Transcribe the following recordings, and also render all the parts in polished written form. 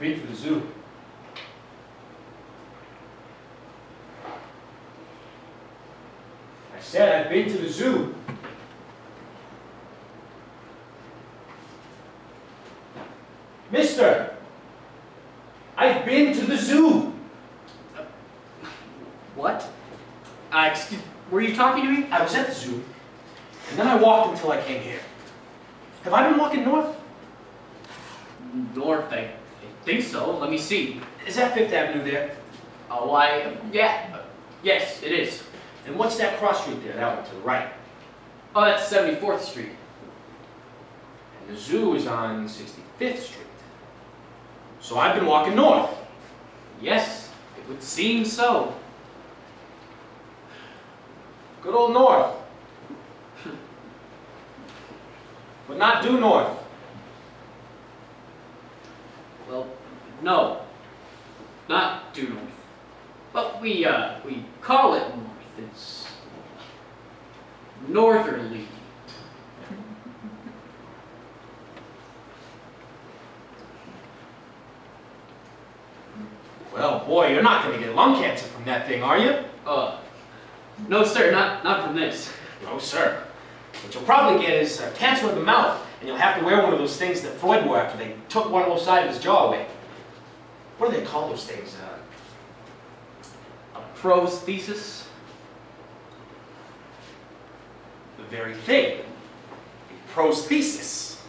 been to the zoo. I said I've been to the zoo. Mister, I've been to the zoo. What? Excuse, were you talking to me? I was at the zoo, and then I walked until I came here. Have I been walking north? North, I think so. Let me see. Is that 5th Avenue there? Oh, yeah. Yes, it is. And what's that cross street there, that one to the right? Oh, that's 74th Street. And the zoo is on 65th Street. So I've been walking north. Yes, it would seem so. Good old north. But not due north. Well, no. Not due north. But we call it north. It's northerly. Well, boy, you're not going to get lung cancer from that thing, are you? No, sir, not from this. No, sir. What you'll probably get is cancer of the mouth, and you'll have to wear one of those things that Freud wore after they took one little side of his jaw away. What do they call those things? A prosthesis? The very thing. A prosthesis.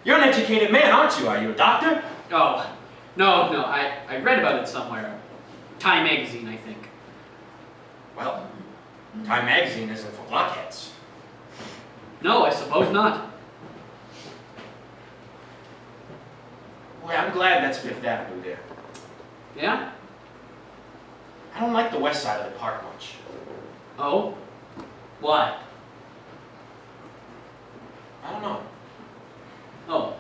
You're an educated man, aren't you? Are you a doctor? Oh, no, I read about it somewhere. Time magazine, I think. Well, Time magazine isn't for blockheads. No, I suppose not. Boy, I'm glad that's 5th Avenue there. Yeah? I don't like the west side of the park much. Oh? Why? I don't know. Oh.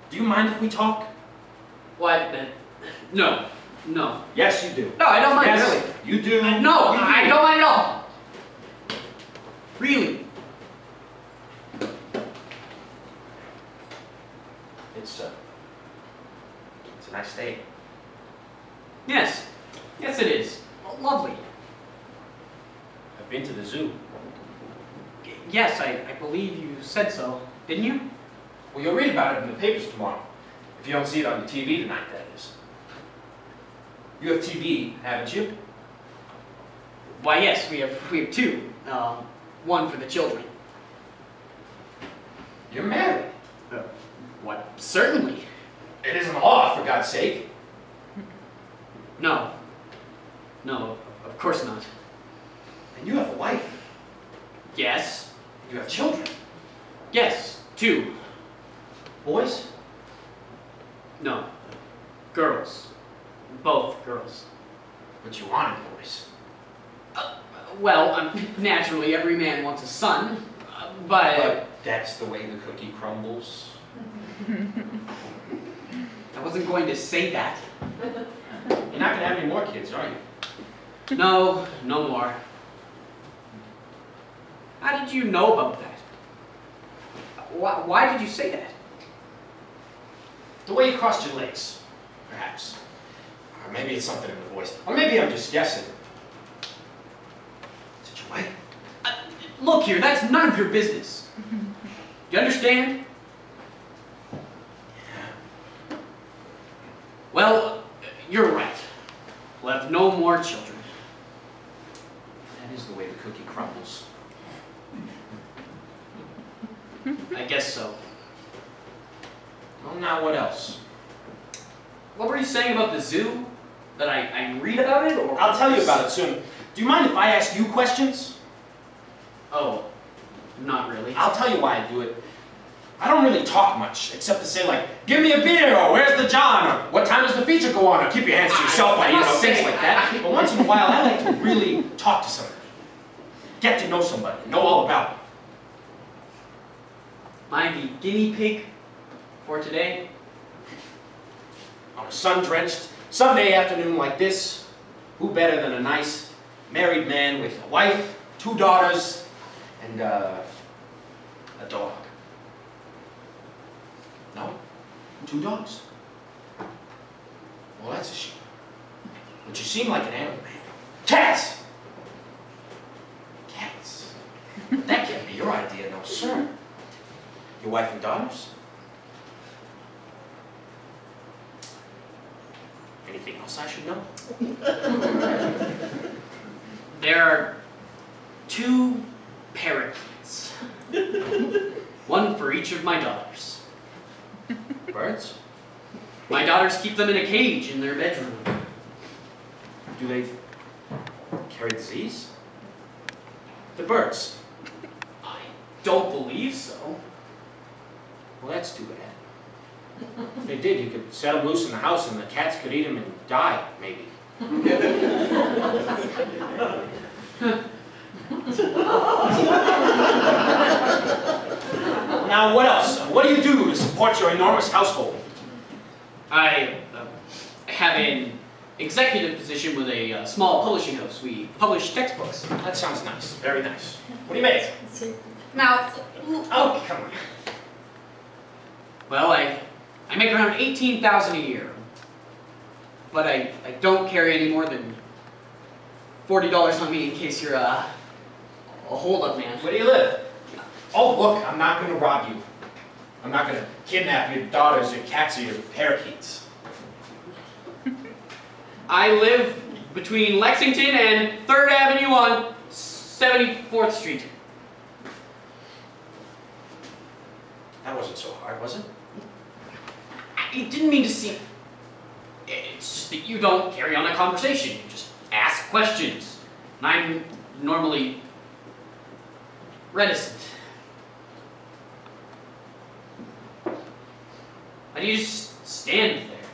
Do you mind if we talk? Why? No. No. Yes, you do. No, I don't mind, yes, really. You do. No, you do. I don't mind at all. Really. It's a nice day. Yes. Yes, it is. Lovely. I've been to the zoo. Yes, I believe you said so. Didn't you? Well, you'll read about it in the papers tomorrow. If you don't see it on the TV tonight, that is. You have TV, haven't you? Why, yes, we have two. One for the children. You're married. What? Certainly. It isn't law, for God's sake. No. No, of course not. And you have a wife. Yes. You have children. Yes, two. Boys? No. Girls. Both girls. But you wanted boys. Well, naturally, every man wants a son, but that's the way the cookie crumbles. I wasn't going to say that. You're not going to have any more kids, are you? No, no more. How did you know about that? Why did you say that? The way you crossed your legs, perhaps. Or maybe it's something in the voice. Or maybe I'm just guessing. Is it your wife? Look here, that's none of your business. You understand? Well, you're right. We'll have no more children. That is the way the cookie crumbles. I guess so. Well, now what else? What were you saying about the zoo? That I read about it, or? I'll tell you about it soon. Do you mind if I ask you questions? Oh, not really. I'll tell you why I do it. I don't really talk much, except to say like, give me a beer, or where's the John, or what time does the feature go on, or keep your hands to yourself, buddy, things like that. But once in a while, I like to really talk to somebody. Get to know somebody, know all about them. Am I the guinea pig for today? On a sun-drenched Sunday afternoon like this, who better than a nice, married man with a wife, 2 daughters, and a dog. No? 2 dogs? Well, that's a shame. But you seem like an animal man. Cats! Cats? That can't be your idea, no sir. Your wife and daughters? Anything else I should know? There are 2 parakeets. 1 for each of my daughters. Birds? My daughters keep them in a cage in their bedroom. Do they carry disease? The birds? I don't believe so. Well, that's too bad. If they did, you could set them loose in the house and the cats could eat them and die, maybe. Now, what else? What do you do to support your enormous household? I have an executive position with a small publishing house. We publish textbooks. That sounds nice. Very nice. What do you make? Mouth. Oh, come on. Well, I make around $18,000 a year. But I don't carry any more than $40 on me in case you're a hold-up man. Where do you live? Oh, look, I'm not going to rob you. I'm not going to kidnap your daughters, your cats, or your parakeets. I live between Lexington and 3rd Avenue on 74th Street. That wasn't so hard, was it? I didn't mean to seem... It's just that you don't carry on a conversation. You just ask questions. And I'm normally reticent. Why do you just stand there?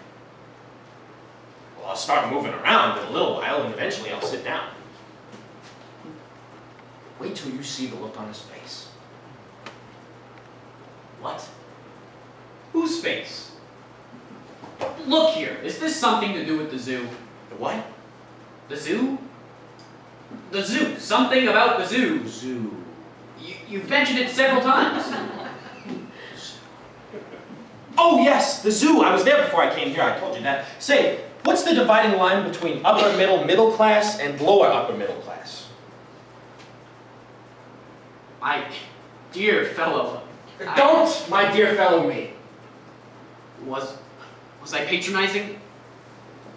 Well, I'll start moving around in a little while, and eventually I'll sit down. Wait till you see the look on his face. What? Whose face? Look here, is this something to do with the zoo? The what? The zoo? The zoo. Something about the zoo. Zoo. You've mentioned it several times. Oh, yes, the zoo. I was there before I came here. I told you that. Say, what's the dividing line between upper middle class and lower upper middle class? My dear fellow. Don't, my dear fellow me. Was I patronizing?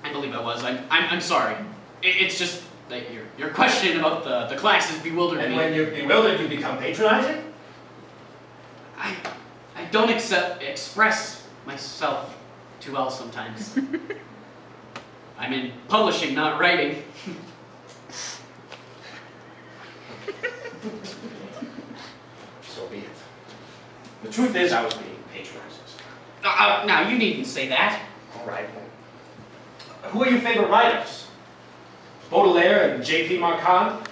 I believe I was. I'm sorry. It's just that your question about the classes bewildered me. And when you're bewildered, you become patronizing? I don't express myself too well sometimes. I'm in publishing, not writing. So be it. The truth is, I was being patronizing. Now, you needn't say that. All right. Who are your favorite writers? Baudelaire and J.P. Marquand?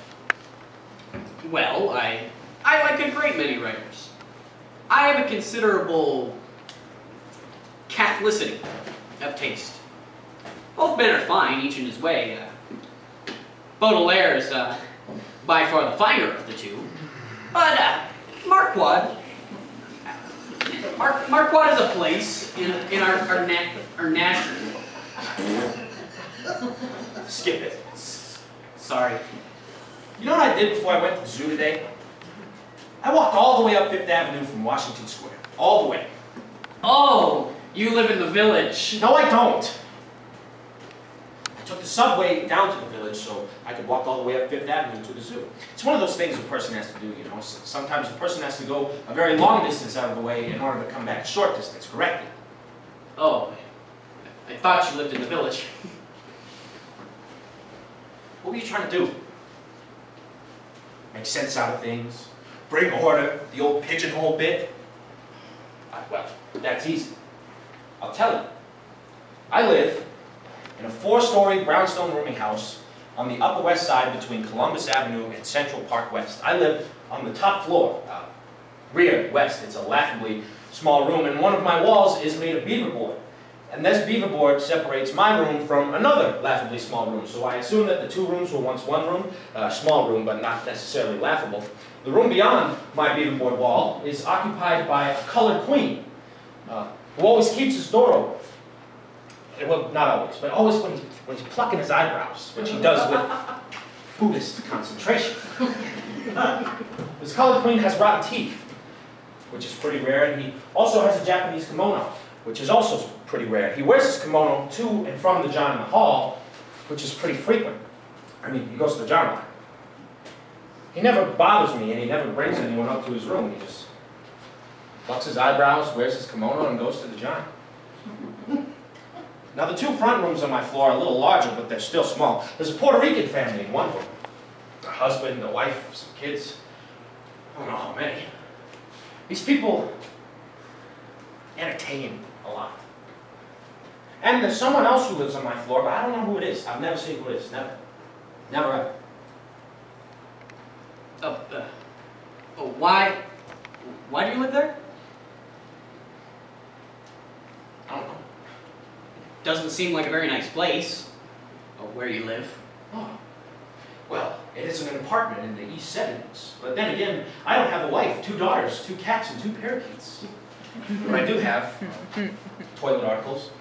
Well, I like a great many writers. I have a considerable Catholicity of taste. Both men are fine, each in his way. Baudelaire is by far the finer of the two. But Marquand is a place in our national. Skip it. Sorry. You know what I did before I went to the zoo today? I walked all the way up 5th Avenue from Washington Square. All the way. Oh, you live in the village. No, I don't. I took the subway down to the village so I could walk all the way up 5th Avenue to the zoo. It's one of those things a person has to do, you know. Sometimes a person has to go a very long distance out of the way in order to come back a short distance correctly. Oh, I thought you lived in the village. What were you trying to do? Make sense out of things? Bring order? The old pigeonhole bit? Well, that's easy. I'll tell you. I live in a 4-story brownstone rooming house on the Upper West Side between Columbus Avenue and Central Park West. I live on the top floor, rear west. It's a laughably small room, and one of my walls is made of beaver board. And this beaver board separates my room from another laughably small room. So I assume that the two rooms were once one room, small room, but not necessarily laughable. The room beyond my beaver board wall is occupied by a colored queen, who always keeps his door open. Well, not always, but always when he's plucking his eyebrows, which he does with Buddhist concentration. This colored queen has rotten teeth, which is pretty rare, and he also has a Japanese kimono, which is also pretty rare. He wears his kimono to and from the John in the hall, which is pretty frequent. I mean, he goes to the John a lot. He never bothers me, and he never brings anyone up to his room. He just plucks his eyebrows, wears his kimono, and goes to the John. Now, the two front rooms on my floor are a little larger, but they're still small. There's a Puerto Rican family in one room. A husband, a wife, some kids. I don't know how many. These people entertain a lot. And there's someone else who lives on my floor, but I don't know who it is. I've never seen who it is. Never. Never ever. Why do you live there? I don't know. Doesn't seem like a very nice place. Where you live. Oh. Well, it is an apartment in the East 70s. But then again, I don't have a wife, 2 daughters, 2 cats, and 2 parakeets. But I do have toilet articles,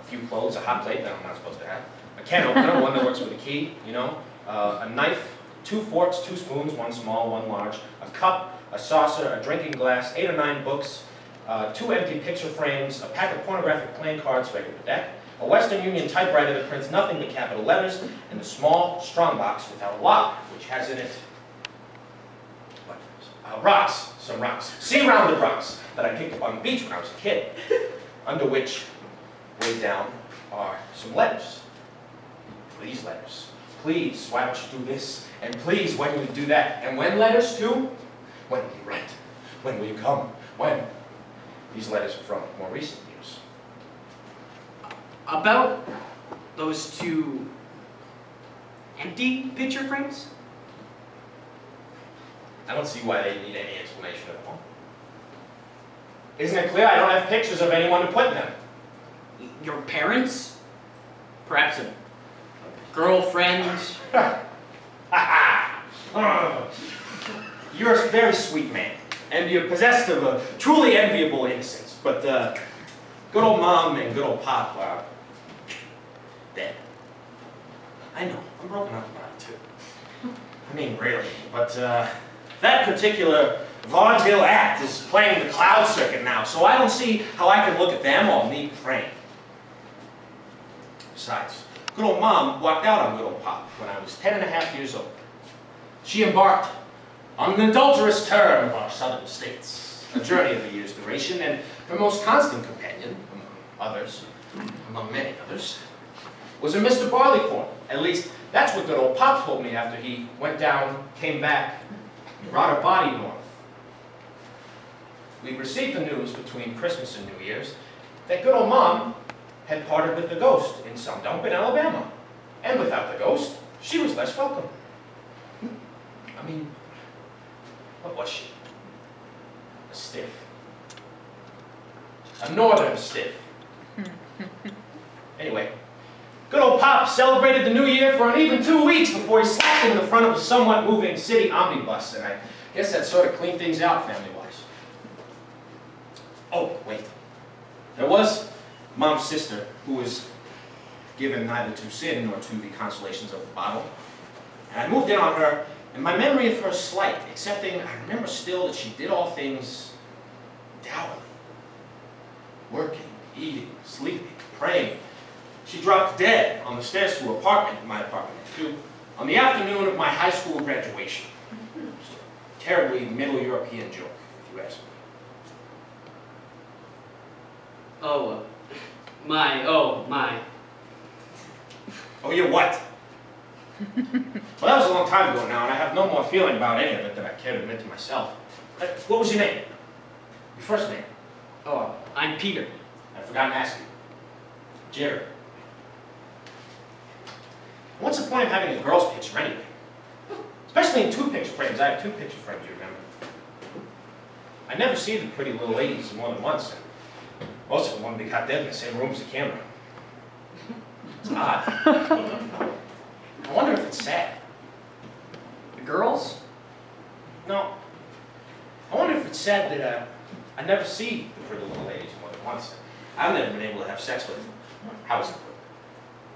a few clothes, a hot plate that I'm not supposed to have, a can opener, one that works with a key, you know, a knife, 2 forks, 2 spoons, 1 small, 1 large, a cup, a saucer, a drinking glass, 8 or 9 books, 2 empty picture frames, a pack of pornographic playing cards ready for deck, a Western Union typewriter that prints nothing but capital letters, and a small strongbox without a lock, which has in it rocks, some rocks, sea-rounded rocks that I picked up on the beach when I was a kid, under which, way down, are some letters. Please, letters. Please, why don't you do this? And please, when will you do that? And when letters too? When will you write? When will you come? When? These letters are from more recent years. About those 2 empty picture frames? I don't see why they need any explanation at all. Isn't it clear I don't have pictures of anyone to put in them? Your parents? Perhaps a girlfriend? You're a very sweet man, and you're possessed of a truly enviable innocence, but good old Mom and good old Pop are dead. I know, I'm broken up about it too. I mean, really, but that particular vaudeville act is playing the cloud circuit now, so I don't see how I can look at them all neat and framed. Besides, good old Mom walked out on good old Pop when I was 10.5 years old. She embarked on an adulterous term of our southern states, a journey of a year's duration, and her most constant companion, among many others, was a Mr. Barleycorn. At least, that's what good old Pop told me after he went down, came back, and brought her body north. We received the news between Christmas and New Year's that good old Mom had parted with the ghost in some dump in Alabama. And without the ghost, she was less welcome. I mean, what was she? A stiff. A northern stiff. Anyway, good old Pop celebrated the new year for an even 2 weeks before he slapped into the front of a somewhat moving city omnibus, and I guess that sort of cleaned things out family-wise. Oh, wait. There was Mom's sister, who was given neither to sin nor to the consolations of the bottle. And I moved in on her, and my memory of her is slight, excepting I remember still that she did all things dourly. Working, eating, sleeping, praying. She dropped dead on the stairs to her apartment, my apartment too, on the afternoon of my high school graduation. Terribly Middle European joke, if you ask me. Oh my. Oh, you what? Well, that was a long time ago now, and I have no more feeling about any of it than I care to admit to myself. What was your name? Your first name? Oh, I'm Peter. I forgot to ask you. Jerry. What's the point of having a girl's picture anyway? Especially in 2 picture frames. I have 2 picture frames, you remember. I never see the pretty little ladies more than once. Most of them want to be got dead in the same room as the camera. It's odd. I wonder if it's sad. The girls? No. I wonder if it's sad that I never see the pretty little ladies more than once. I've never been able to have sex with, how is it put?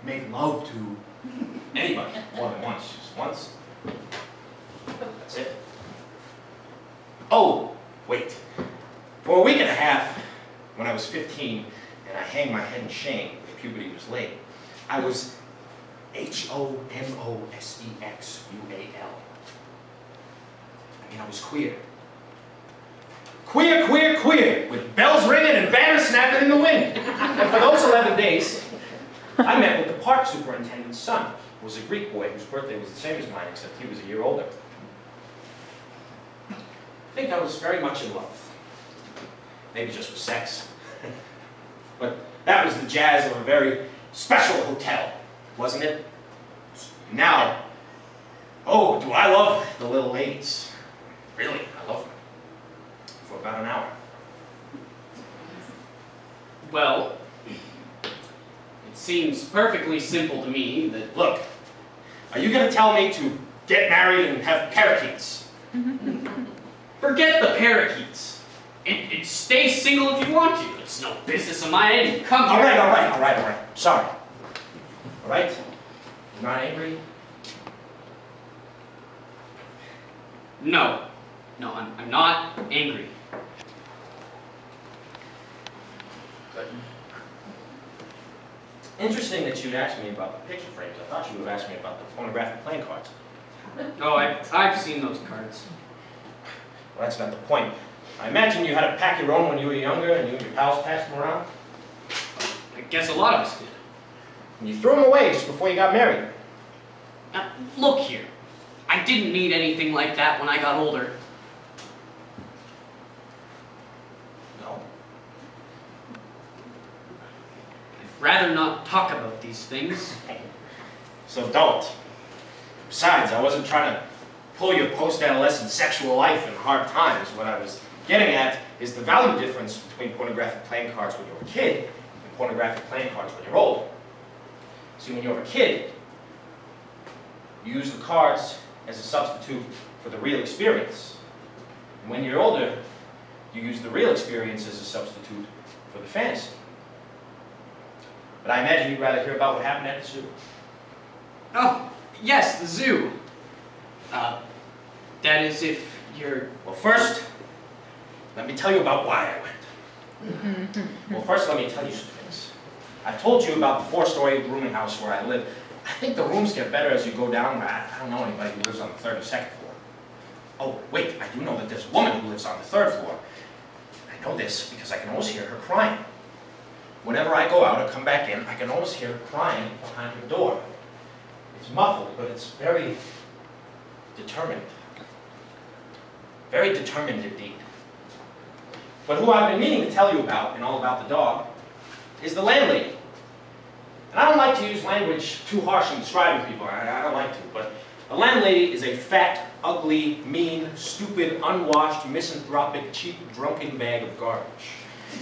Make love to anybody more than once. Just once. That's it. Oh, wait. For a week and a half, when I was 15, and I hanged my head in shame that puberty was late, I was homosexual. I mean, I was queer. Queer, queer, queer, with bells ringing and banners snapping in the wind. And for those 11 days, I met with the park superintendent's son, who was a Greek boy whose birthday was the same as mine, except he was a year older. I think I was very much in love. Maybe just with sex. But that was the jazz of a very special hotel, wasn't it? Now, oh, do I love the little ladies. Really, I love them. For about an hour. Well, it seems perfectly simple to me that... Look, are you going to tell me to get married and have parakeets? Forget the parakeets. And stay single if you want to. It's no business of mine. Come here. All right. Sorry. All right? You're not angry? No. No, I'm not angry. Good. Interesting that you'd ask me about the picture frames. I thought you would have asked me about the phonographic playing cards. Oh, I've seen those cards. Well, that's not the point. I imagine you had to pack your own when you were younger and you and your pals passed them around. I guess a lot of us did. And you threw them away just before you got married. Now, look here. I didn't need anything like that when I got older. No. I'd rather not talk about these things. So don't. Besides, I wasn't trying to pull your post-adolescent sexual life in hard times. What I was getting at is the value difference between pornographic playing cards when you're a kid and pornographic playing cards when you're old. See, when you're a kid, you use the cards as a substitute for the real experience. And when you're older, you use the real experience as a substitute for the fantasy. But I imagine you'd rather hear about what happened at the zoo. Oh, yes, the zoo. That is if you're... Well, first, let me tell you about why I went. Well, first, let me tell you some things. I've told you about the 4-story rooming house where I live. I think the rooms get better as you go down, but I don't know anybody who lives on the 3rd or 2nd floor. Oh, wait, I do know that there's a woman who lives on the 3rd floor. I know this because I can always hear her crying. Whenever I go out or come back in, I can always hear her crying behind the door. It's muffled, but it's very determined. Very determined indeed. But who I've been meaning to tell you about, and all about the dog, is the landlady. And I don't like to use language too harsh in describing people, I don't like to, but a landlady is a fat, ugly, mean, stupid, unwashed, misanthropic, cheap, drunken bag of garbage.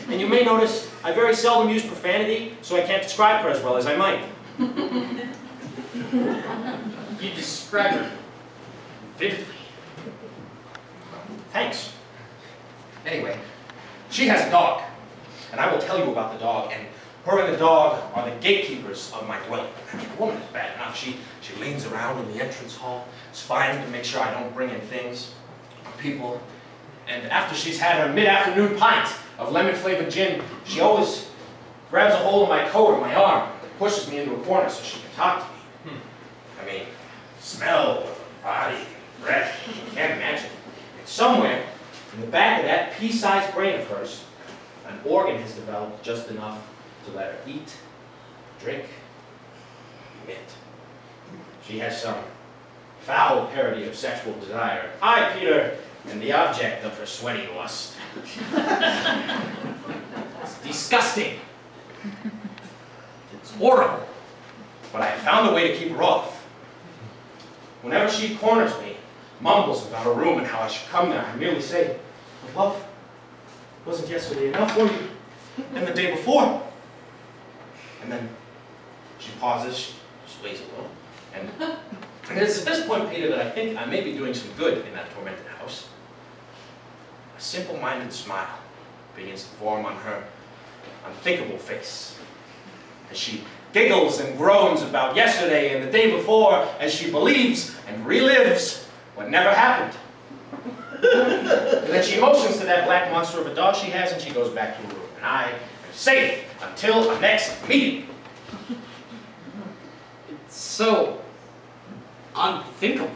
And you may notice I very seldom use profanity, so I can't describe her as well as I might. You describe her vividly. Thanks. Anyway, she has a dog, and I will tell you about the dog, and her and the dog are the gatekeepers of my dwelling. I mean, the woman is bad enough. She leans around in the entrance hall, spying to make sure I don't bring in things or people. And after she's had her mid-afternoon pint of lemon-flavored gin, she always grabs a hold of my coat or my arm and pushes me into a corner so she can talk to me. I mean, smell, body, breath, you can't imagine. And somewhere in the back of that pea-sized brain of hers, an organ has developed just enough to let her eat, drink, emit. She has some foul parody of sexual desire. I, Peter, am the object of her sweaty lust. It's disgusting. It's horrible. But I have found a way to keep her off. Whenever she corners me, mumbles about a room and how I should come there, I merely say, "But love, wasn't yesterday enough for you? And the day before. And then she pauses, she sways a little, and it's at this point, Peter, that I think I may be doing some good in that tormented house. A simple-minded smile begins to form on her unthinkable face as she giggles and groans about yesterday and the day before as she believes and relives what never happened. And then she motions to that black monster of a dog she has and she goes back to her room. And I am safe until our next meeting. It's so unthinkable.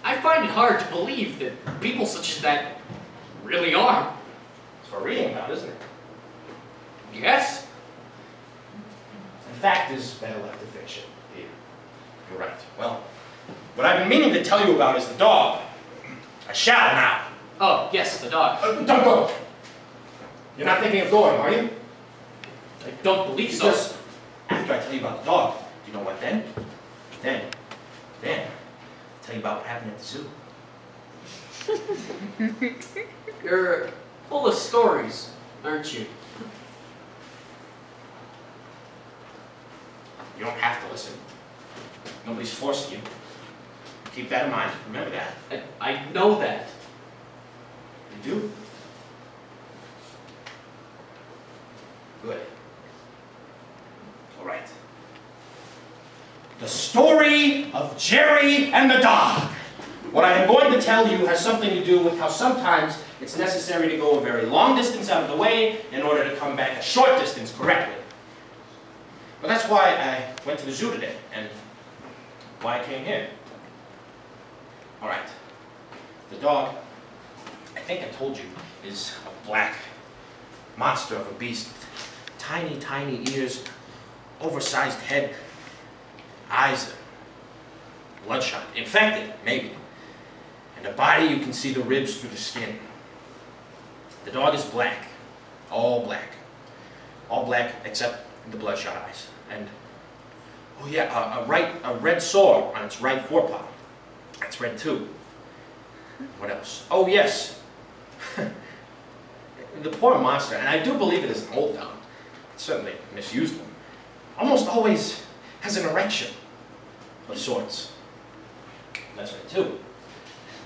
I find it hard to believe that people such as that really are. It's for reading about, isn't it? Yes. The fact is better left to fiction, Peter. You're right. Well, what I've been meaning to tell you about is the dog. I shall now. Oh, yes, the dog. Don't go. You're not thinking of going, are you? I don't believe so. Because after I tell you about the dog, you know what then? Then, I'll tell you about what happened at the zoo. You're full of stories, aren't you? You don't have to listen. Nobody's forcing you. Keep that in mind. Remember that. I know that. You do? Good. All right. The story of Jerry and the dog. What I am going to tell you has something to do with how sometimes it's necessary to go a very long distance out of the way in order to come back a short distance correctly. But that's why I went to the zoo today, and why I came here. All right. The dog, I think I told you, is a black monster of a beast. Tiny, tiny ears, oversized head, eyes bloodshot, infected, maybe. And a body you can see the ribs through the skin. The dog is black, all black. All black except the bloodshot eyes. And, oh yeah, a red sore on its right forepaw. That's red too. What else? Oh yes. The poor monster, and I do believe it is an old dog. It certainly misused them. Almost always has an erection of sorts. That's right too.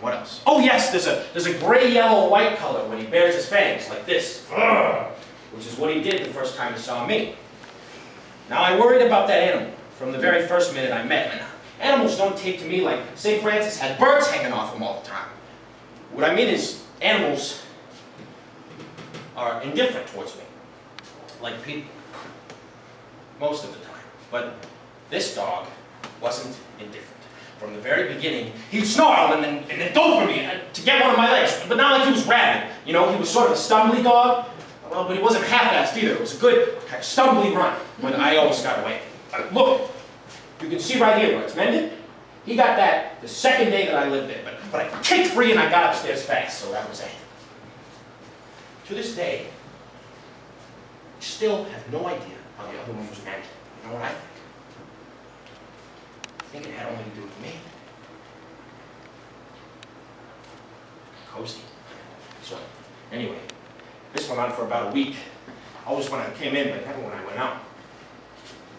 What else? Oh yes, there's a gray, yellow, white color when he bares his fangs, like this. Which is what he did the first time he saw me. Now I worried about that animal from the very first minute I met him. Animals don't take to me like St. Francis had birds hanging off him all the time. What I mean is, animals are indifferent towards me, like people, most of the time. But this dog wasn't indifferent. From the very beginning, he'd snarl and then go for me to get one of my legs, but not like he was rabid. You know, he was sort of a stumbly dog, well, but he wasn't half-assed either. It was a good kind of stumbly run, but I always got away. Look, you can see right here where it's mended. He got that the second day that I lived there, but I kicked free and I got upstairs fast, so that was it. To this day, I still have no idea how the other one was mended. You know what I think? I think it had only to do with me. Cozy. So, anyway, this went on for about a week. Always when I came in, but never when I went out.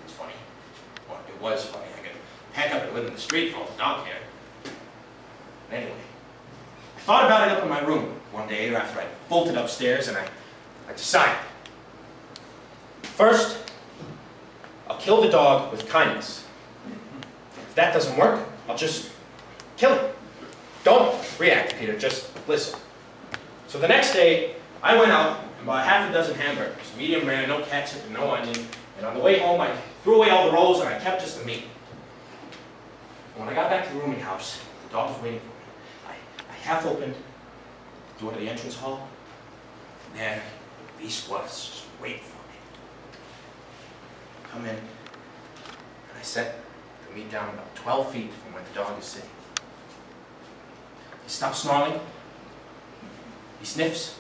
It's funny. Well, it was funny. I could pack up and live in the street for all the dog care. Anyway, I thought about it up in my room one day after I bolted upstairs, and I decided. First, I'll kill the dog with kindness. If that doesn't work, I'll just kill him. Don't react, Peter, just listen. So the next day, I went out and bought half a dozen hamburgers, medium rare, no ketchup and no onion, and on the way home I threw away all the rolls and I kept just the meat. And when I got back to the rooming house, the dog was waiting for me. I half opened the door to the entrance hall, and there the beast was, just waiting for me. I come in, and I set the meat down about 12 feet from where the dog is sitting. He stops snarling, he sniffs,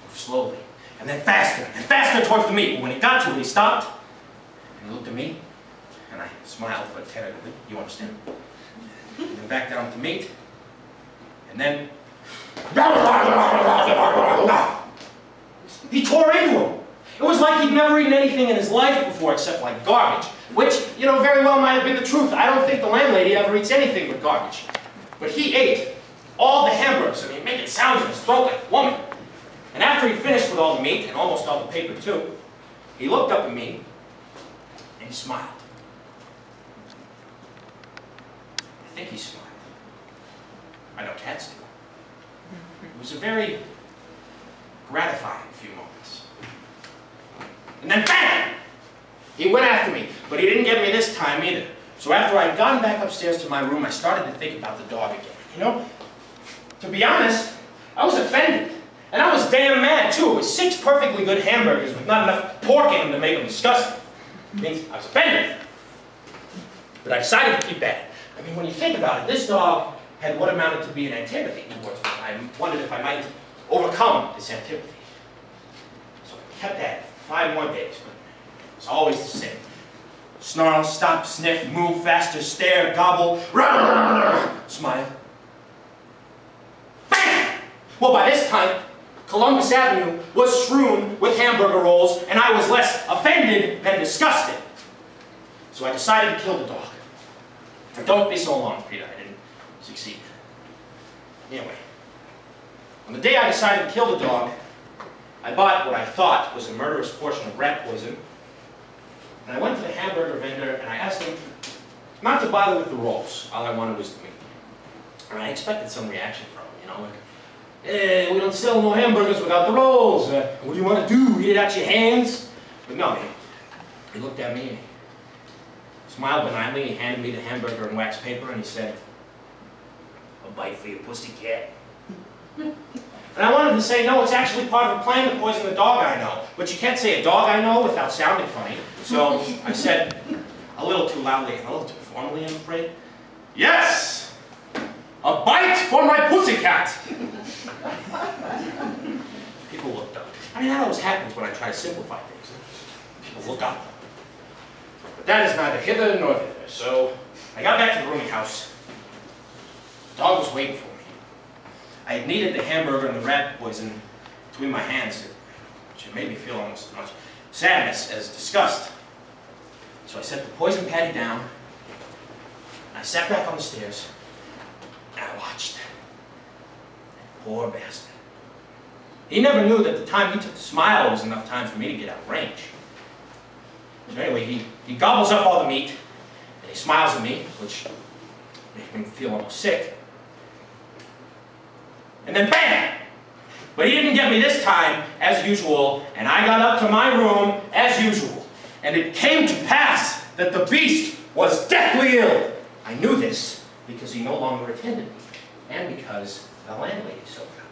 moves slowly, and then faster towards the meat. But when he got to it, he stopped, and he looked at me, and I smiled, but tentatively, you understand. And then back down to the meat, and then... He tore into him. It was like he'd never eaten anything in his life before except like garbage. Which, you know, very well might have been the truth. I don't think the landlady ever eats anything but garbage. But he ate all the hamburgers. I mean, making sounds in his throat like a woman. And after he finished with all the meat, and almost all the paper too, he looked up at me, and he smiled. I think he smiled. I know cats do. It was a very gratifying few moments. And then bam! He went after me, but he didn't get me this time either. So after I'd gone back upstairs to my room, I started to think about the dog again. You know, to be honest, I was offended. And I was damn mad too. It was 6 perfectly good hamburgers with not enough pork in them to make them disgusting. It means I was offended. But I decided to keep at it. I mean, when you think about it, this dog had what amounted to be an antipathy towards me. I wondered if I might overcome this antipathy. So I kept at it for 5 more days, but it was always the same. Snarl, stop, sniff, move faster, stare, gobble, smile. Bam! Well, by this time, Columbus Avenue was strewn with hamburger rolls, and I was less offended than disgusted. So I decided to kill the dog. But don't be so long, Peter. I didn't succeed. Anyway, on the day I decided to kill the dog, I bought what I thought was a murderous portion of rat poison. And I went to the hamburger vendor and I asked him not to bother with the rolls. All I wanted was the meat. And I expected some reaction from him, you know, like, hey, we don't sell no hamburgers without the rolls. What do you want to do? Eat it out your hands? But no, he looked at me and he smiled benignly. He handed me the hamburger and wax paper and he said, a bite for your pussycat. And I wanted to say, no, it's actually part of a plan to poison the dog I know. But you can't say a dog I know without sounding funny. So I said, a little too loudly and a little too formally, I'm afraid, yes! A bite for my pussycat! People looked up. I mean, that always happens when I try to simplify things. People look up. But that is neither hither nor thither. So I got back to the rooming house. The dog was waiting for me. I had kneaded the hamburger and the rat poison between my hands, which had made me feel almost as much sadness as disgust. So I set the poison patty down, and I sat back on the stairs, and I watched. Poor bastard. He never knew that the time he took to smile was enough time for me to get out of range. So anyway, he gobbles up all the meat, and he smiles at me, which made me feel almost sick. And then bam! But he didn't get me this time, as usual, and I got up to my room, as usual. And it came to pass that the beast was deathly ill. I knew this because he no longer attended me, and because the landlady so found.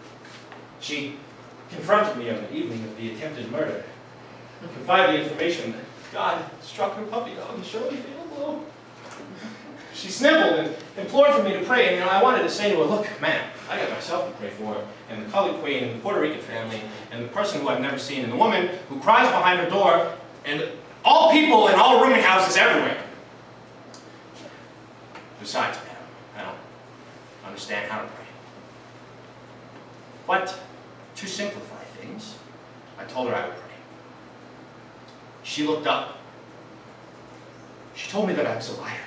She confronted me on the evening of the attempted murder, and confided the information that God struck her puppy dog and surely fatal blow. She sniffled and implored for me to pray, and you know, I wanted to say to her, look, man, I got myself to pray for, and the colored queen, and the Puerto Rican family, and the person who I've never seen, and the woman who cries behind her door, and all people in all rooming houses everywhere. Besides, madam, I don't understand how to pray. But to simplify things, I told her I would pray. She looked up. She told me that I was a liar,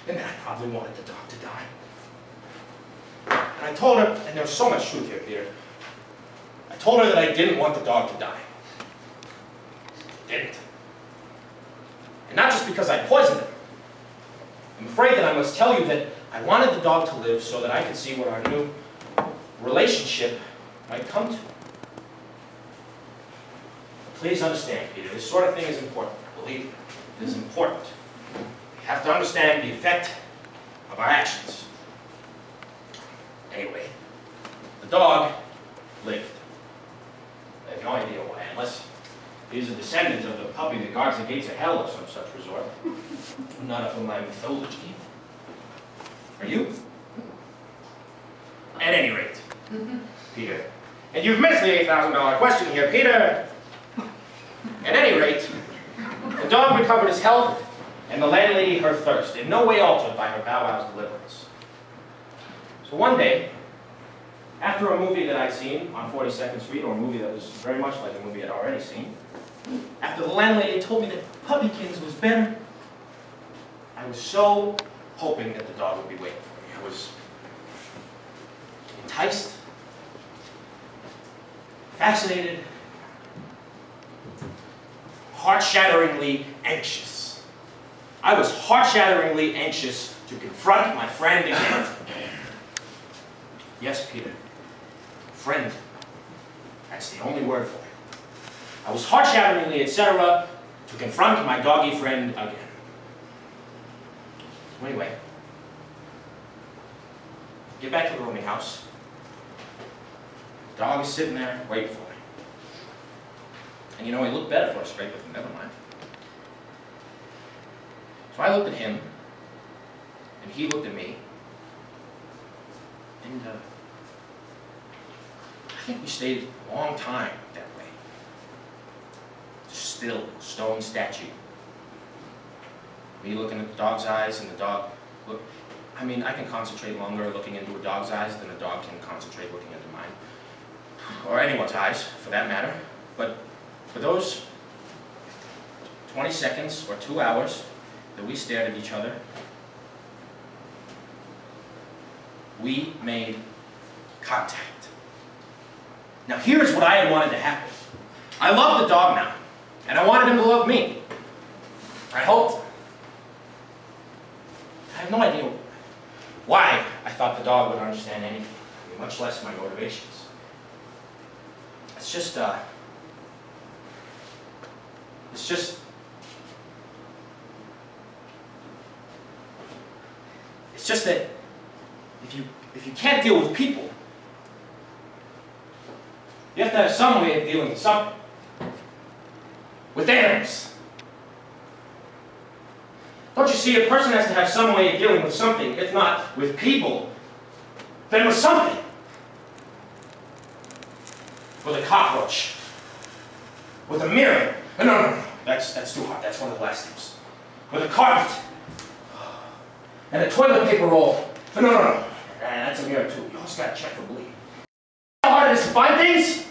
and that I probably wanted the dog to die. And I told her, and there's so much truth here, Peter, I told her that I didn't want the dog to die. Didn't. And not just because I poisoned him. I'm afraid that I must tell you that I wanted the dog to live so that I could see what our new relationship might come to. Please understand, Peter, this sort of thing is important. Believe me, it is important. We have to understand the effect of our actions. Anyway, the dog lived. I have no idea why, unless he's a descendant of the puppy that guards the gates of hell or some such resort. I'm not up on my mythology. Are you? At any rate, Peter. And you've missed the $8,000 question here, Peter. At any rate, the dog recovered his health, and the landlady her thirst, in no way altered by her bow wow's deliverance. So one day, After a movie that I'd seen on 42nd Street, or a movie that was very much like a movie I'd already seen, after the landlady told me that Puppykins was better, I was so hoping that the dog would be waiting for me. I was enticed, fascinated, heart-shatteringly anxious. I was heart-shatteringly anxious to confront my friend again. Yes, Peter. Friend. That's the only word for it. I was heart-shatteringly, etc., to confront my doggy friend again. So anyway, get back to the rooming house. The dog is sitting there waiting for me. And you know, he looked better for a scrape with him, never mind. So I looked at him, and he looked at me, and I think we stayed a long time that way. Still, stone statue. Me looking at the dog's eyes, and the dog look. I mean, I can concentrate longer looking into a dog's eyes than a dog can concentrate looking into mine. Or anyone's eyes, for that matter. But for those 20 seconds or 2 hours that we stared at each other, we made contact. Now here's what I had wanted to happen. I love the dog now, and I wanted him to love me. I hoped. I have no idea why I thought the dog would understand anything, I mean, much less my motivations. It's just that if you can't deal with people, you have to have some way of dealing with something. With animals. Don't you see, a person has to have some way of dealing with something, if not with people, then with something. With a cockroach. With a mirror. No. That's too hard. That's one of the last steps. With a carpet. And a toilet paper roll. No. That's a mirror too. You also got to check for bleed. How hard it is to find things?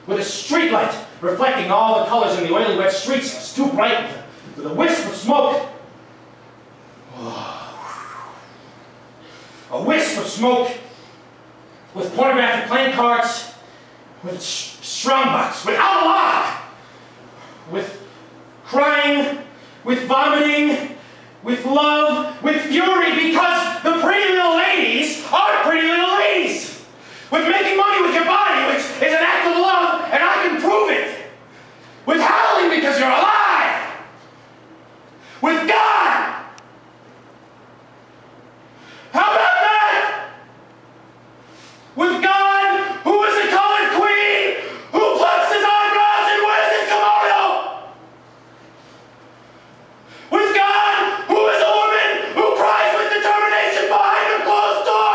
With a street light reflecting all the colors in the oily wet streets. It's too bright with a wisp of smoke. A wisp of smoke. With pornographic playing cards. With strongbox. Without a lock. With crying. With vomiting. With love. With fury. Because the pretty little ladies are pretty little ladies. With making money with your body, which is an act of love, and I can prove it. With howling because you're alive. With God. How about that? With God, who is a colored queen, who plucks his eyebrows and wears his kimono. With God, who is a woman who cries with determination behind a closed door.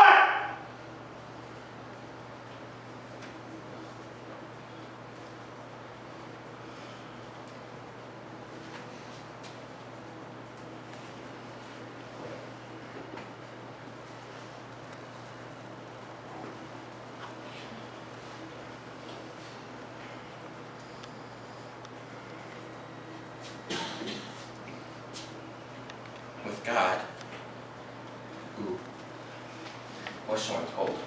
With God, who, or so I'm told,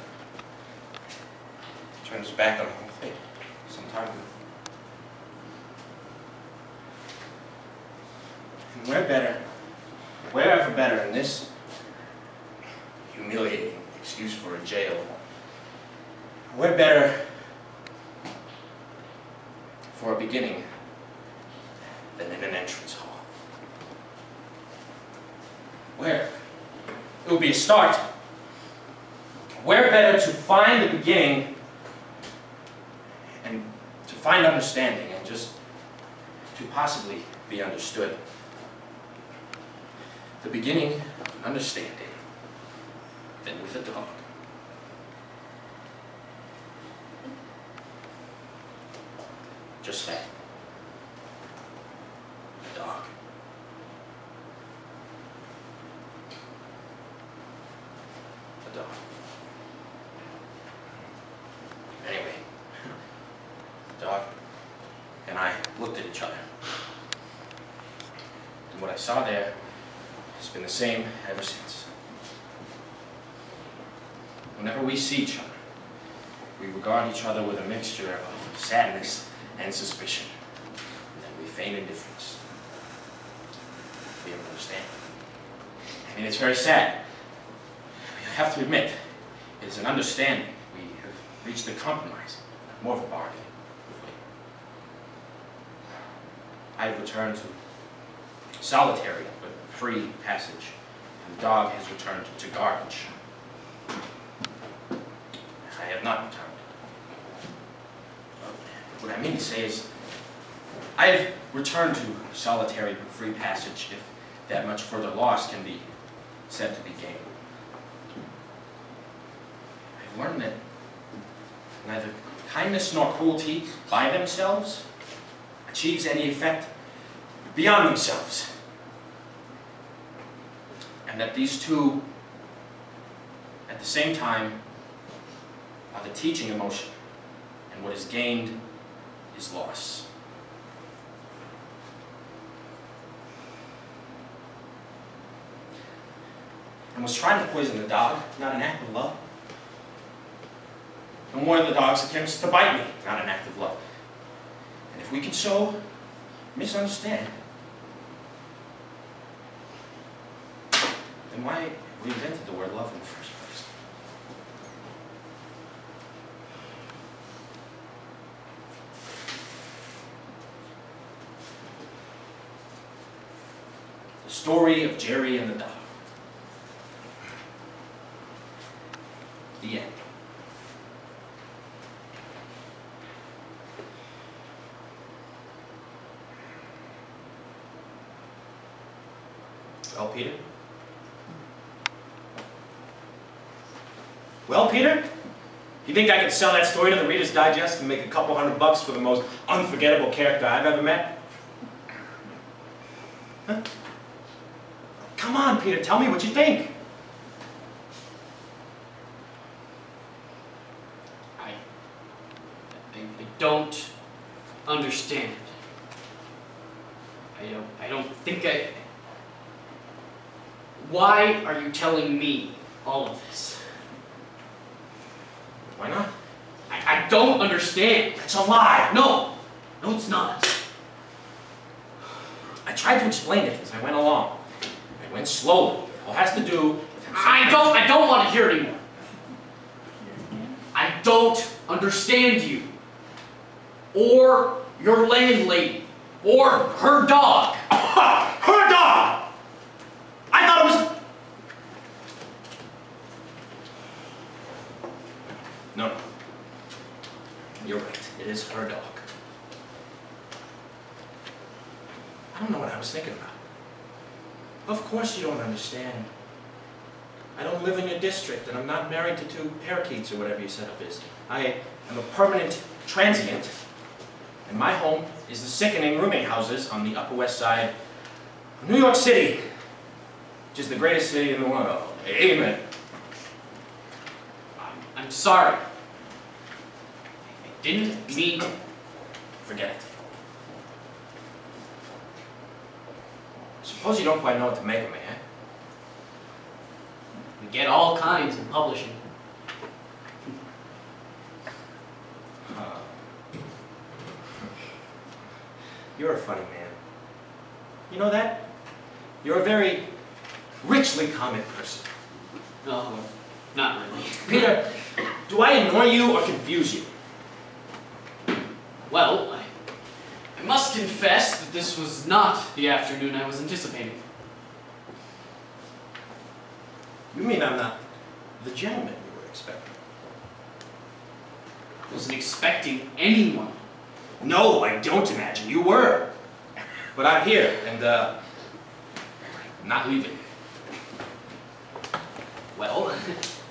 turned his back on the whole thing some time ago. And wherever better in this humiliating excuse for a jail, where better for a beginning than in an entrance hall. Where? It would be a start. Where better to find the beginning and to find understanding and just to possibly be understood. The beginning of understanding than with a dog. Just that. A dog. A dog. looked at each other. And what I saw there has been the same ever since. Whenever we see each other, we regard each other with a mixture of sadness and suspicion. And then we feign indifference. We don't understand. I mean, it's very sad. You have to admit, it is an understanding. We have reached a compromise, more of a bargain. I have returned to solitary but free passage, and the dog has returned to garbage. I have not returned. What I mean to say is, I have returned to solitary but free passage if that much further loss can be said to be gained. I've learned that neither kindness nor cruelty by themselves achieves any effect beyond themselves. And that these two, at the same time, are the teaching emotion, and what is gained is loss. And was trying to poison the dog not an act of love? And one of the dog's attempts to bite me, not an act of love. And if we can so misunderstand, then why we invented the word love in the first place? The story of Jerry and the dog. The end. Well, Peter? Well, Peter? You think I could sell that story to the Reader's Digest and make a couple $100 for the most unforgettable character I've ever met? Huh? Come on, Peter, tell me what you think. I don't understand. I don't think I... Why are you telling me all of this? Why not? I don't understand. It's a lie. No, it's not. I tried to explain it as I went along. I went slowly. It all has to do with... I don't want to hear it anymore. I don't understand you. Or your landlady. Or her dog. Her dog! I thought it was... No. You're right. It is her dog. I don't know what I was thinking about. Of course you don't understand. I don't live in your district, and I'm not married to two parakeets or whatever your setup is. I am a permanent transient, and my home is the sickening rooming houses on the Upper West Side of New York City, which is the greatest city in the world. Amen. I'm sorry. I didn't mean... Forget it. Suppose you don't quite know what to make of me, eh? We get all kinds in publishing. You're a funny man. You know that? You're a very richly comic person. No, not really. Peter, do I annoy you or confuse you? Well, I must confess that this was not the afternoon I was anticipating. You mean I'm not the gentleman you were expecting? I wasn't expecting anyone. No, I don't imagine you were. But I'm here, and, not leaving. Well,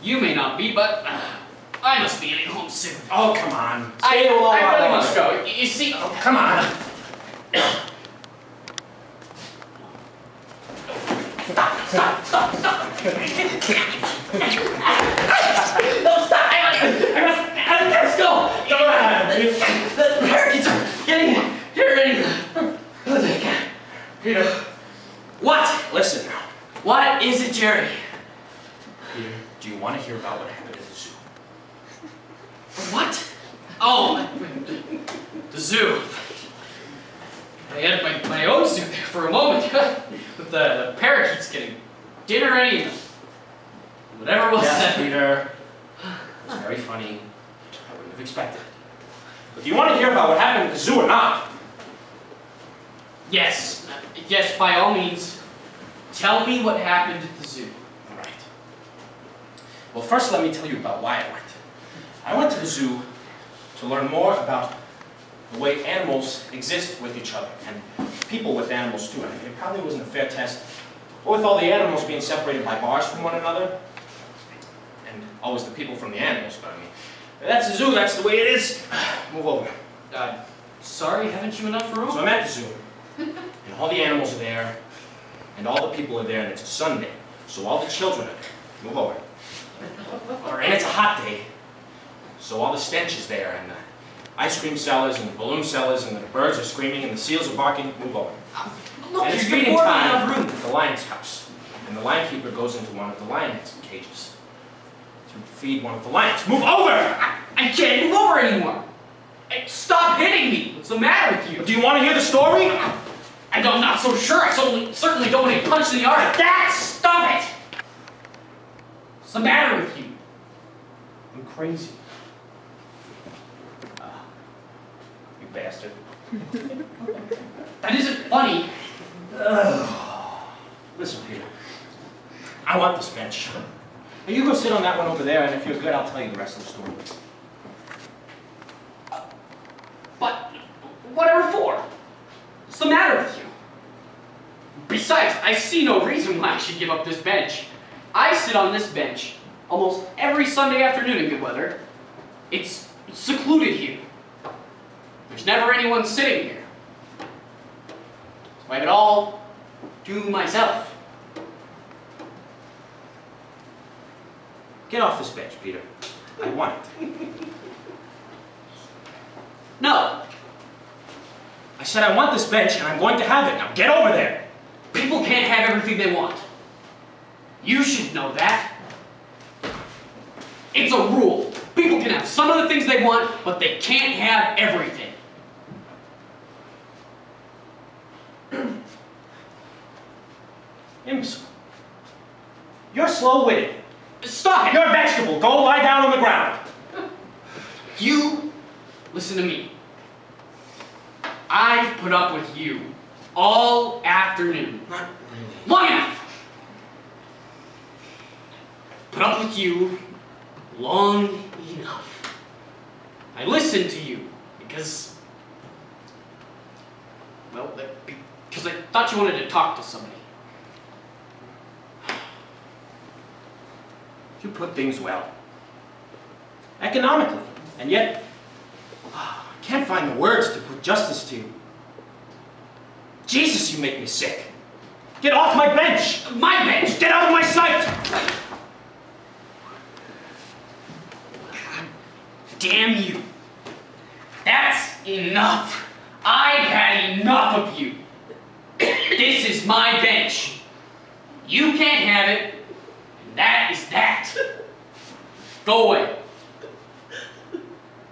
you may not be, but I must be getting home soon. Oh, come on. I really must go. You see... Oh, come on. Stop. No, stop! I must go! Come on. The parakeets are getting here. Peter. What? Listen now. What is it, Jerry? Peter, do you want to hear about what happened at the zoo? What? Oh, the zoo. I had my own zoo there for a moment. With the parakeets getting dinner ready and whatever was Yes, that. Peter. It was very funny. I wouldn't have expected it. But do you want to hear about what happened at the zoo or not? Yes. Yes, by all means. Tell me what happened at the zoo. All right. Well, first let me tell you about why I went. I went to the zoo to learn more about the way animals exist with each other, and people with animals too. I mean, it probably wasn't a fair test, but with all the animals being separated by bars from one another, and always the people from the animals, but I mean, that's the zoo, that's the way it is. Move over. Sorry, haven't you enough room? So I'm at the zoo, and all the animals are there, and all the people are there, and it's a Sunday, so all the children are there. Move over. And it's a hot day, so all the stench is there, and the ice cream sellers, and the balloon sellers, and the birds are screaming, and the seals are barking. Move over. Look, And it's you're feeding more than time enough room. at the lion's house, and the lion keeper goes into one of the lion cages to feed one of the lions. Move over! I can't move over anymore. Stop hitting me. What's the matter with you? Do you want to hear the story? I'm not so sure. I certainly don't want to get punched in the arm. Stop it! What's the matter with you? I'm crazy. You bastard. That isn't funny. Listen, Peter. I want this bench. Now you go sit on that one over there, and if you're good, I'll tell you the rest of the story. But whatever for? What's the matter with you? Besides, I see no reason why I should give up this bench. I sit on this bench almost every Sunday afternoon in good weather. It's secluded here. There's never anyone sitting here. So I have it all to myself. Get off this bench, Peter. I want it. No. I said I want this bench, and I'm going to have it. Now get over there. People can't have everything they want. You should know that. It's a rule. People can have some of the things they want, but they can't have everything. Imbecile. You're slow-witted. Stop it! You're a vegetable. Go lie down on the ground. You listen to me. I've put up with you all afternoon. Not really. Long enough. Put up with you long enough. I listened to you because, well, because I thought you wanted to talk to somebody. You put things well. Economically. And yet, I can't find the words to put justice to you. Jesus, you make me sick. Get off my bench! My bench! Get out of my sight! Damn you. That's enough. I've had enough of you. This is my bench. You can't have it, and that is that. Go away.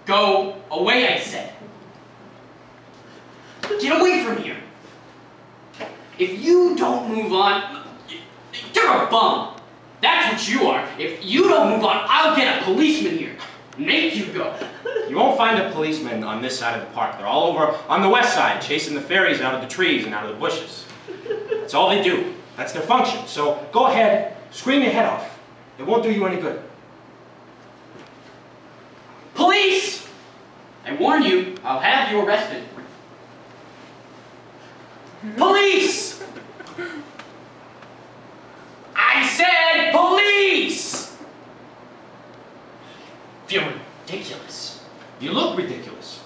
Go away, I said. Get away from here. If you don't move on, you're a bum. That's what you are. If you don't move on, I'll get a policeman here. Make you go. You won't find a policeman on this side of the park. They're all over on the west side, chasing the fairies out of the trees and out of the bushes. That's all they do. That's their function. So go ahead, scream your head off. It won't do you any good. Police! I warn you, I'll have you arrested. Police! I said police! Feel ridiculous. You look ridiculous.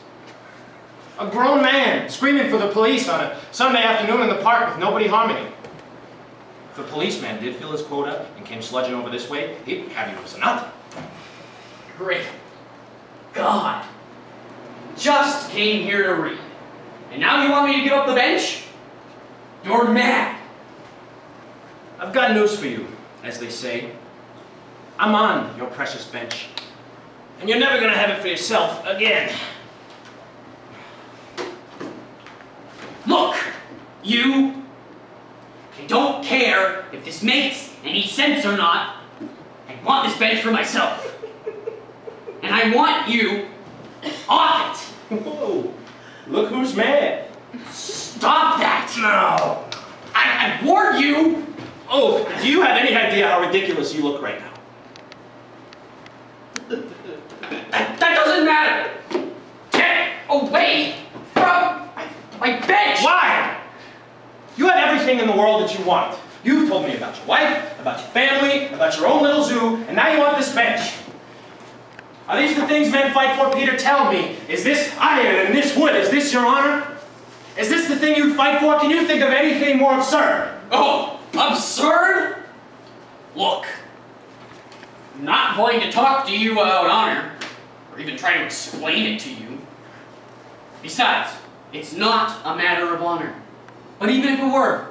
A grown man screaming for the police on a Sunday afternoon in the park with nobody harming him. If a policeman did fill his quota and came sludging over this way, he'd have you as a nut. Great God. Just came here to read. And now you want me to get up the bench? You're mad. I've got news for you, as they say. I'm on your precious bench. And you're never gonna have it for yourself again. Look, you, I don't care if this makes any sense or not. I want this bench for myself. And I want you off it. Whoa, look who's mad. Stop that. No. I warned you. Oh, do you have any idea how ridiculous you look right now? That doesn't matter. Get away from my bench. Why? You have everything in the world that you want. You've told me about your wife, about your family, about your own little zoo, and now you want this bench. Are these the things men fight for, Peter? Tell me. Is this iron and this wood, is this your honor? Is this the thing you fight for? Can you think of anything more absurd? Oh, absurd? Look, I'm not going to talk to you about honor, or even try to explain it to you. Besides, it's not a matter of honor. But even if it were,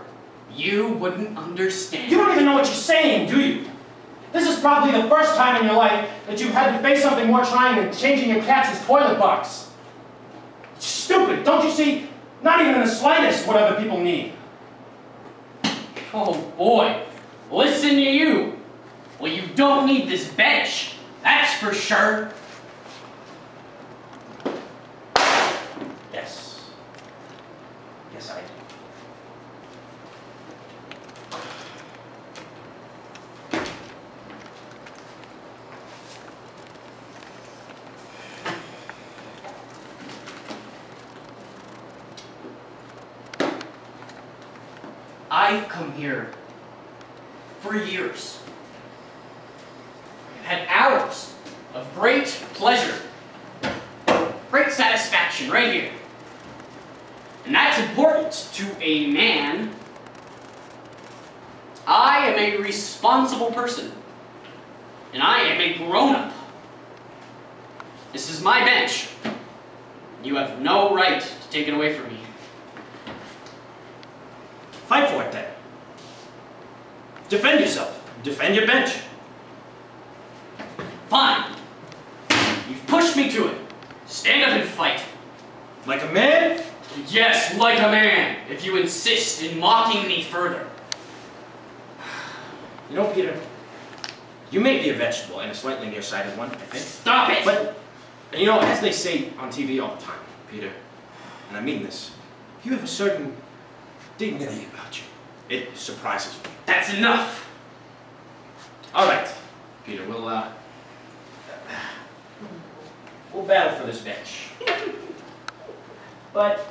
you wouldn't understand. You don't even know what you're saying, do you? This is probably the first time in your life that you've had to face something more trying than changing your cat's toilet box. It's stupid, don't you see? Not even in the slightest what other people need. Oh boy, listen to you. Well, you don't need this bench, that's for sure. Yes. Yes, I do. I've come here for years. I've had hours of great pleasure, great satisfaction right here. And that's important to a man. I am a responsible person. And I am a grown-up. This is my bench. You have no right to take it away from me. Fight for it then. Defend yourself. Defend your bench. Fine. You've pushed me to it. Stand up and fight. Like a man? Yes, like a man, if you insist in mocking me further. You know, Peter, you may be a vegetable and a slightly nearsighted one, I think. Stop it! But, you know, as they say on TV all the time, Peter, and I mean this, you have a certain dignity about you. It surprises me. That's enough! All right, Peter, we'll battle for this bench. But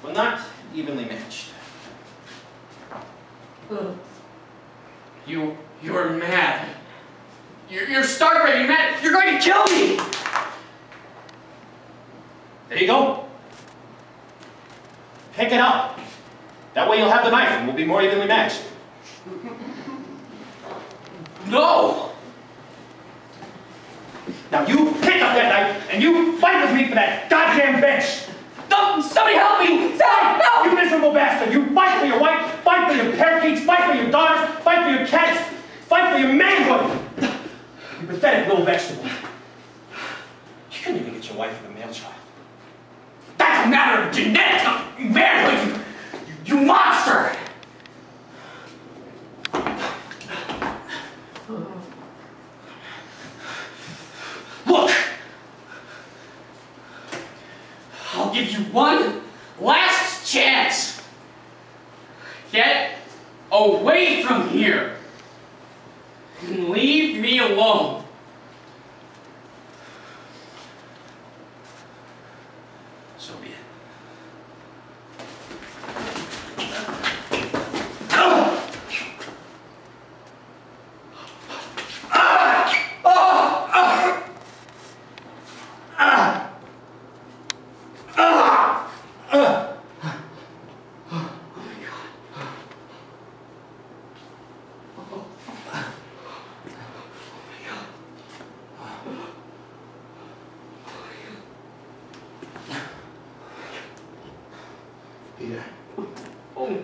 we're not evenly matched. You're mad. You're stark red, you're mad. You're going to kill me! There you go. Pick it up. That way you'll have the knife and we'll be more evenly matched. No! Now you pick up that knife and you fight with me for that goddamn bench! No, somebody help me! Somebody help! You miserable bastard! You fight for your wife, fight for your parakeets, fight for your daughters, fight for your cats, fight for your manhood! You pathetic little vegetable. You couldn't even get your wife with a male child. That's a matter of genetics, not manhood, you monster! Look! I'll give you one last chance. Get away from here and leave me alone. So be it. Oh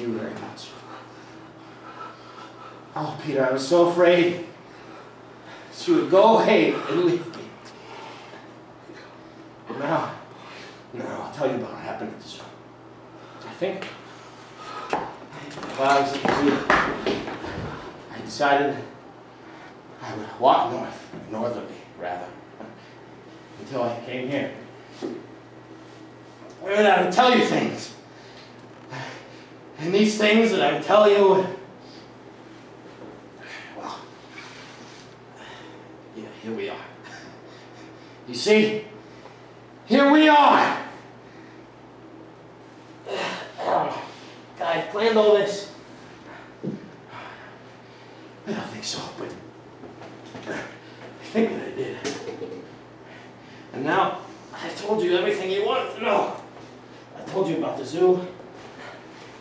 you very much. Oh, Peter, I was so afraid she would go away and leave me. But now I'll tell you about what happened at the zoo. I think while I was at the zoo, I decided I would walk northerly, rather, until I came here. And I would tell you things. And these things that I would tell you, well, yeah, here we are. You see, here we are. I planned all this. I don't think so, but I think that I did. And now I've told you everything you wanted to know. I told you about the zoo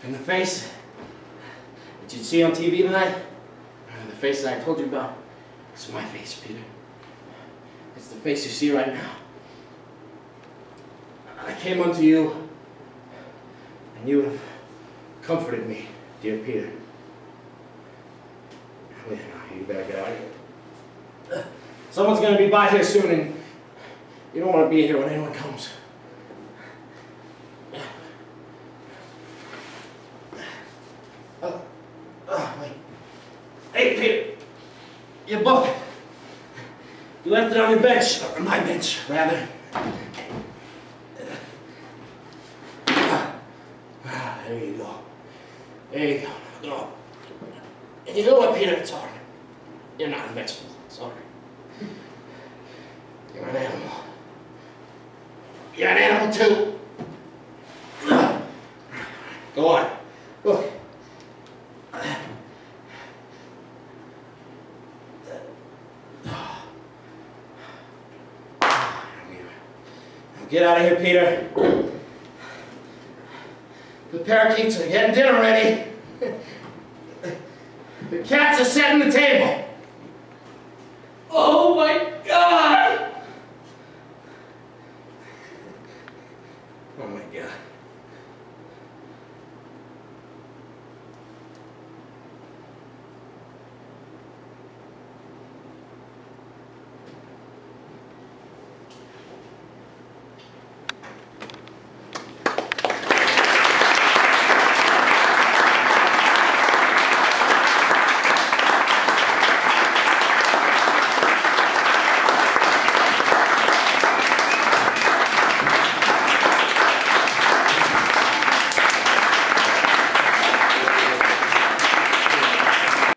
and the face that you'd see on TV tonight. And the face that I told you about, it's my face, Peter. It's the face you see right now. I came unto you, and you have comforted me, dear Peter. Wait, you better get out of here. Someone's going to be by here soon, and you don't want to be here when anyone comes. Wait. Hey, Peter, your book. You left it on your bench, or my bench, rather. There you go. There you go. Go. And you know what, Peter? It's all right. You're not a vegetable. It's all right. You're an animal. You're an animal too. Go on. Look. Get out of here, Peter. The parakeets are getting dinner ready. The cats are setting the table. Oh my